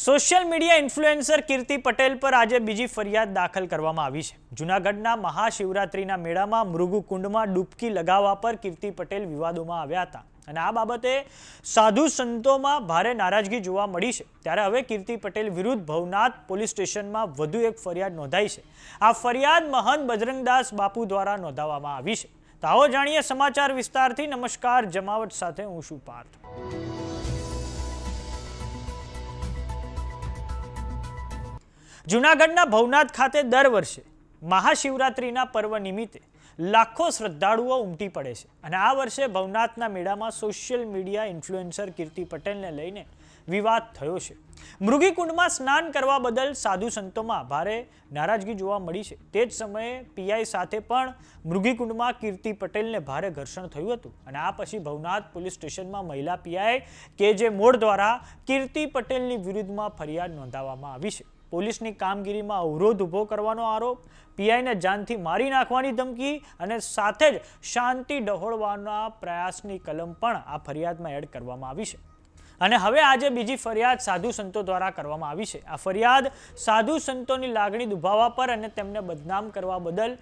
Social media influencer કીર્તિ પટેલ પર આજે બીજી ફરિયાદ દાખલ કરવામાં આવી છે. જૂનાગઢના મહાશિવરાત્રિના મેળામાં મૃગુકુંડમાં ડૂબકી લગાવવા પર કીર્તિ પટેલ વિવાદોમાં આવ્યા હતા અને આ બાબતે સાધુ સંતોમાં ભારે નારાજગી જોવા મળી છે. ત્યારે હવે કીર્તિ પટેલ વિરુદ્ધ ભવનાથ પોલીસ સ્ટેશનમાં વધુ એક ફરિયાદ નોંધાઈ છે. આ ફરિયાદ મહંત બજરંગદાસ બાપુ દ્વારા નોંધાવવામાં આવી છે. તો આવો જાણીએ સમાચાર વિસ્તારથી. નમસ્કાર, જમાવટ સાથે હું છું પાર્થ. જૂનાગઢના ભવનાથ ખાતે દર વર્ષે મહાશિવરાત્રિના પર્વ નિમિત્તે લાખો શ્રદ્ધાળુઓ ઉમટી પડે છે અને આ વર્ષે ભવનાથના મેળામાં સોશિયલ મીડિયા ઇન્ફ્લુએન્સર કીર્તિ પટેલને લઈને વિવાદ થયો છે. મૃગીકુંડમાં સ્નાન કરવા બદલ સાધુ સંતોમાં ભારે નારાજગી જોવા મળી છે. તે જ સમયે પીઆઈ સાથે પણ મૃગીકુંડમાં કીર્તિ પટેલને ભારે ઘર્ષણ થયું હતું અને આ પછી ભવનાથ પોલીસ સ્ટેશનમાં મહિલા પીઆઈ કે.જે. મોડ દ્વારા કીર્તિ પટેલની વિરુદ્ધમાં ફરિયાદ નોંધાવવામાં આવી છે. પોલીસની કામગીરીમાં અવરોધ ઊભો કરવાનો આરોપ, પીઆઈને જાનથી મારી નાખવાની ધમકી અને સાથે જ શાંતિ ડહોળવાના પ્રયાસની કલમ પણ આ ફરિયાદમાં એડ કરવામાં આવી છે. અને હવે આજે બીજી ફરિયાદ સાધુ સંતો દ્વારા કરવામાં આવી છે. આ ફરિયાદ સાધુ સંતોની લાગણી દુભાવવા પર અને તેમને બદનામ કરવા બદલ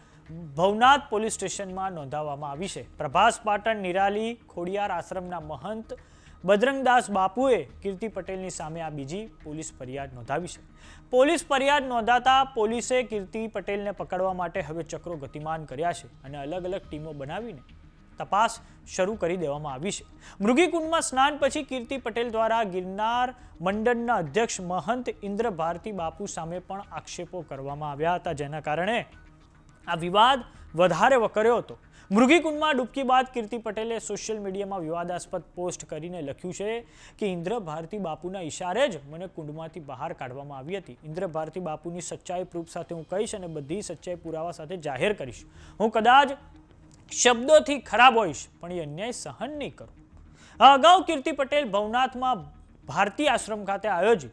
ભવનાથ પોલીસ સ્ટેશનમાં નોંધાવવામાં આવી છે. પ્રભાસ પાટણ નિરાલી ખોડિયાર આશ્રમના મહંત બજરંગદાસ બાપુએ કીર્તિ પટેલની સામે આ બીજી પોલીસ ફરિયાદ નોંધાવી છે. પોલીસ ફરિયાદ નોંધાતા પોલીસે કીર્તિ પટેલને પકડવા માટે હવે ચક્રો ગતિમાન કર્યા છે અને અલગ અલગ ટીમો બનાવીને તપાસ શરૂ કરી દેવામાં આવી છે. મૃગીકુંડમાં સ્નાન પછી કીર્તિ પટેલ દ્વારા ગિરનાર મંડળના અધ્યક્ષ મહંત ઇન્દ્ર ભારતી બાપુ સામે પણ આક્ષેપો કરવામાં આવ્યા હતા, જેના કારણે આ વિવાદ વધારે વકર્યો હતો. મૃગીકુંડમાં ડૂબકી બાદ કીર્તિ પટેલે સોશિયલ મીડિયામાં વિવાદાસ્પદ પોસ્ટ કરીને લખ્યું છે કે ઇન્દ્ર ભારતી બાપુના ઈશારે જ મને કુંડમાંથી બહાર કાઢવામાં આવી હતી. ઇન્દ્ર ભારતી બાપુની સચ્ચાઈ પ્રૂફ સાથે હું કહીશ અને બધી સચ્ચાઈ પુરાવા સાથે જાહેર કરીશ. હું કદાચ શબ્દોથી ખરાબ હોઈશ પણ એ અન્યાય સહન નહીં કરું. અગાઉ કીર્તિ પટેલ ભવનાથમાં ભારતી આશ્રમ ખાતે આયોજિત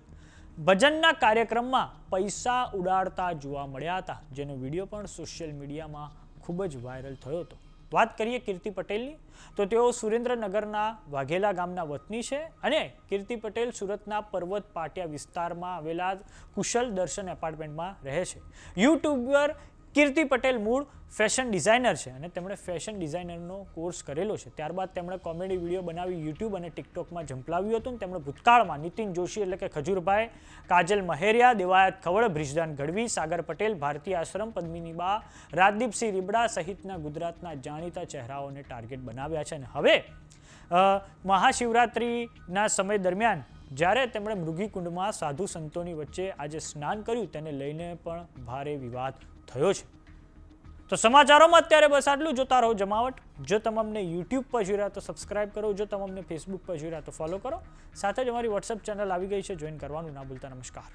ભજનના કાર્યક્રમમાં પૈસા ઉડાડતા જોવા મળ્યા હતા, જેનો વિડીયો પણ સોશિયલ મીડિયામાં ખૂબ જ વાયરલ થયો હતો. વાત કરીએ કીર્તિ પટેલની તો તેઓ સુરેન્દ્રનગરના વાઘેલા ગામના વતની છે અને કીર્તિ પટેલ સુરતના પર્વત પાટિયા વિસ્તારમાં આવેલા કુશલ દર્શન એપાર્ટમેન્ટમાં રહે છે. યુટ્યુબર કીર્તિ પટેલ મૂળ ફેશન ડિઝાઇનર છે અને તેમણે ફેશન ડિઝાઇનરનો કોર્સ કરેલો છે. ત્યારબાદ તેમણે કોમેડી વિડીયો બનાવી યુટ્યુબ અને ટિકટોકમાં ઝંપલાવ્યું હતું. તેમણે ભૂતકાળમાં નીતિન જોશી એટલે કે ખજૂરભાઈ, કાજલ મહેરિયા, દેવાયત ખવડ, બ્રિજદાન ગઢવી, સાગર પટેલ, ભારતી આશ્રમ, પદ્મિનીબા, રાજદીપસિંહ રીબડા સહિતના ગુજરાતના જાણીતા ચહેરાઓને ટાર્ગેટ બનાવ્યા છે. અને હવે મહાશિવરાત્રિના સમય દરમિયાન જ્યારે તેમણે મૃગીકુંડમાં સાધુ સંતોની વચ્ચે આજે સ્નાન કર્યું તેને લઈને પણ ભારે વિવાદ થયો છે. તો સમાચારોમાં અત્યારે બસ આટલું. જોતા રહો જમાવટ. જો તમે અમને યુટ્યુબ પર જોઈ રહ્યા તો સબસ્ક્રાઇબ કરો. જો તમે અમને ફેસબુક પર જોઈ રહ્યા તો ફોલો કરો. સાથે જ અમારી વોટ્સએપ ચેનલ આવી ગઈ છે, જોઈન કરવાનું ના ભૂલતા. નમસ્કાર.